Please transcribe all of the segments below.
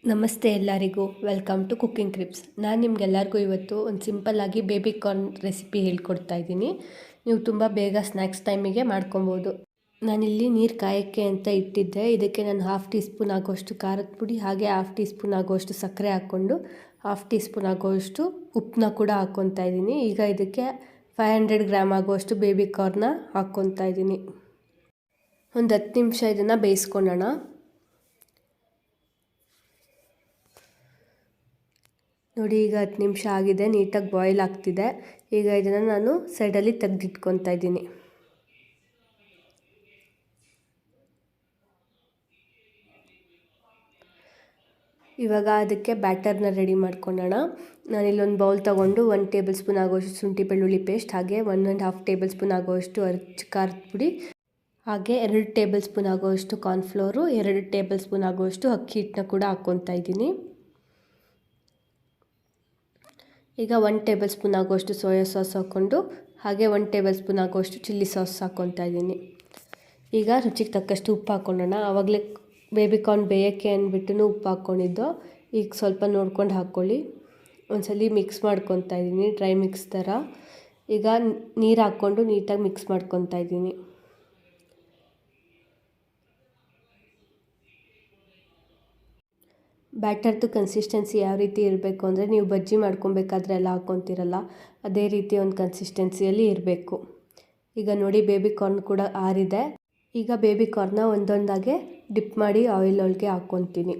ನಮಸ್ತೆ ಎಲ್ಲರಿಗೂ, welcome to cooking clips. ನಾನು ನಿಮಗೆಲ್ಲರಿಗೂ ಇವತ್ತು ಒಂದು ಸಿಂಪಲ್ಲಾಗಿ ಬೇಬಿ ಕಾರ್ನ್ ರೆಸಿಪಿ ಹೇಳ್ಕೊಡ್ತಾ ಇದ್ದೀನಿ. ನೀವು ತುಂಬ ಬೇಗ ಸ್ನ್ಯಾಕ್ಸ್ ಟೈಮಿಗೆ ಮಾಡ್ಕೊಬೋದು. ನಾನಿಲ್ಲಿ ನೀರು ಕಾಯೋಕ್ಕೆ ಅಂತ ಇಟ್ಟಿದ್ದೆ. ಇದಕ್ಕೆ ನಾನು 1/2 ಟೀ ಸ್ಪೂನ್ ಆಗೋಷ್ಟು ಖಾರದ ಪುಡಿ, ಹಾಗೆ 1/2 ಟೀ ಸ್ಪೂನ್ ಆಗೋಷ್ಟು ಸಕ್ಕರೆ ಹಾಕ್ಕೊಂಡು 1/2 ಟೀ ಸ್ಪೂನ್ ಆಗೋಷ್ಟು ಉಪ್ಪನ್ನ ಕೂಡ ಹಾಕ್ಕೊತಾ ಇದ್ದೀನಿ. ಈಗ ಇದಕ್ಕೆ 500 ಗ್ರಾಮ್ ಆಗೋಷ್ಟು ಬೇಬಿ ಕಾರ್ನ ಹಾಕ್ಕೊತಾ ಇದ್ದೀನಿ. ಒಂದು 10 ನಿಮಿಷ ಇದನ್ನು ಬೇಯಿಸ್ಕೊಳ್ಳೋಣ. ನೋಡಿ, ಈಗ 10 ನಿಮಿಷ ಆಗಿದೆ, ನೀಟಾಗಿ ಬಾಯ್ಲ್ ಆಗ್ತಿದೆ. ಈಗ ಇದನ್ನು ನಾನು ಸೈಡಲ್ಲಿ ತೆಗೆದಿಟ್ಕೊತಾ ಇದ್ದೀನಿ. ಇವಾಗ ಅದಕ್ಕೆ ಬ್ಯಾಟರ್ನ ರೆಡಿ ಮಾಡ್ಕೊಳ್ಳೋಣ. ನಾನಿಲ್ಲೊಂದು ಬೌಲ್ ತೊಗೊಂಡು 1 ಟೇಬಲ್ ಸ್ಪೂನ್ ಆಗೋಷ್ಟು ಶುಂಠಿ ಬೆಳ್ಳುಳ್ಳಿ ಪೇಸ್ಟ್, ಹಾಗೆ 1.5 ಟೇಬಲ್ ಸ್ಪೂನ್ ಆಗೋಷ್ಟು ಅಚ್ಚ ಖಾರದ ಪುಡಿ, ಹಾಗೆ 2 ಟೇಬಲ್ ಸ್ಪೂನ್ ಆಗೋಷ್ಟು ಕಾರ್ನ್ಫ್ಲೋರು, 2 ಟೇಬಲ್ ಸ್ಪೂನ್ ಆಗೋಷ್ಟು ಅಕ್ಕಿ ಹಿಟ್ಟನ್ನ ಕೂಡ ಹಾಕ್ಕೊತಾ ಇದ್ದೀನಿ. ಈಗ 1 ಟೇಬಲ್ ಸ್ಪೂನ್ ಆಗೋಷ್ಟು ಸೋಯಾ ಸಾಸ್ ಹಾಕ್ಕೊಂಡು, ಹಾಗೆ 1 ಟೇಬಲ್ ಸ್ಪೂನ್ ಆಗೋಷ್ಟು ಚಿಲ್ಲಿ ಸಾಸ್ ಹಾಕ್ಕೊತಾ ಇದ್ದೀನಿ. ಈಗ ರುಚಿಗೆ ತಕ್ಕಷ್ಟು ಉಪ್ಪು ಹಾಕ್ಕೊಳ್ಳೋಣ. ಆವಾಗಲೇ ಬೇಬಿ ಕಾರ್ನ್ ಬೇಯೋಕ್ಕೆ ಅಂದ್ಬಿಟ್ಟು ಉಪ್ಪು ಹಾಕ್ಕೊಂಡಿದ್ದು. ಈಗ ಸ್ವಲ್ಪ ನೋಡ್ಕೊಂಡು ಹಾಕ್ಕೊಳ್ಳಿ. ಒಂದ್ಸಲ ಮಿಕ್ಸ್ ಮಾಡ್ಕೊತಾ ಇದ್ದೀನಿ, ಡ್ರೈ ಮಿಕ್ಸ್ ಥರ. ಈಗ ನೀರು ಹಾಕ್ಕೊಂಡು ನೀಟಾಗಿ ಮಿಕ್ಸ್ ಮಾಡ್ಕೊತಾ ಇದ್ದೀನಿ. ಬ್ಯಾಟರ್ದು ಕನ್ಸಿಸ್ಟೆನ್ಸಿ ಯಾವ ರೀತಿ ಇರಬೇಕು ಅಂದರೆ, ನೀವು ಬಜ್ಜಿ ಮಾಡ್ಕೊಬೇಕಾದ್ರೆ ಎಲ್ಲ ಹಾಕ್ಕೊತೀರಲ್ಲ, ಅದೇ ರೀತಿ ಒಂದು ಕನ್ಸಿಸ್ಟೆನ್ಸಿಯಲ್ಲಿ ಇರಬೇಕು. ಈಗ ನೋಡಿ, ಬೇಬಿ ಕಾರ್ನ್ ಕೂಡ ಆರಿದೆ. ಈಗ ಬೇಬಿ ಕಾರ್ನ ಒಂದೊಂದಾಗೆ ಡಿಪ್ ಮಾಡಿ ಆಯಿಲ್ ಒಳಗೆ ಹಾಕ್ಕೊತೀನಿ.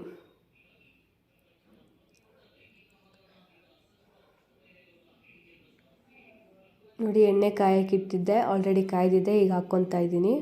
ನೋಡಿ, ಎಣ್ಣೆ ಕಾಯಕ್ಕೆ ಇಟ್ಟಿದ್ದೆ, ಆಲ್ರೆಡಿ ಕಾಯ್ದಿದೆ. ಈಗ ಹಾಕ್ಕೊತಾ ಇದ್ದೀನಿ.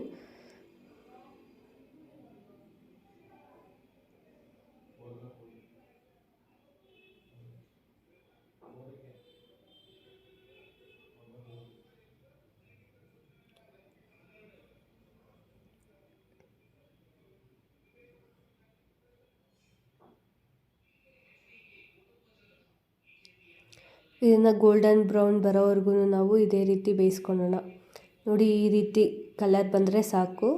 ಇದನ್ನು ಗೋಲ್ಡನ್ ಬ್ರೌನ್ ಬರೋವರೆಗೂ ನಾವು ಇದೇ ರೀತಿ ಬೇಯಿಸ್ಕೊಳ್ಳೋಣ. ನೋಡಿ, ಈ ರೀತಿ ಕಲರ್ ಬಂದರೆ ಸಾಕು.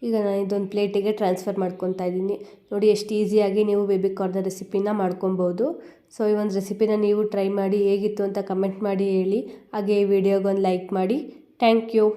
ಈಗ ನಾನು ಇದೊಂದು ಪ್ಲೇಟಿಗೆ ಟ್ರಾನ್ಸ್ಫರ್ ಮಾಡ್ಕೊತಾ ಇದ್ದೀನಿ. ನೋಡಿ, ಎಷ್ಟು ಈಸಿಯಾಗಿ ನೀವು ಬೇಬಿ ಕಾರ್ನ್ ರೆಸಿಪಿನ ಮಾಡ್ಕೊಬೋದು. ಸೊ ಈ ಒಂದು ರೆಸಿಪಿನ ನೀವು ಟ್ರೈ ಮಾಡಿ ಹೇಗಿತ್ತು ಅಂತ ಕಮೆಂಟ್ ಮಾಡಿ ಹೇಳಿ. ಹಾಗೆ ಈ ವಿಡಿಯೋಗೊಂದು ಲೈಕ್ ಮಾಡಿ. Thank you.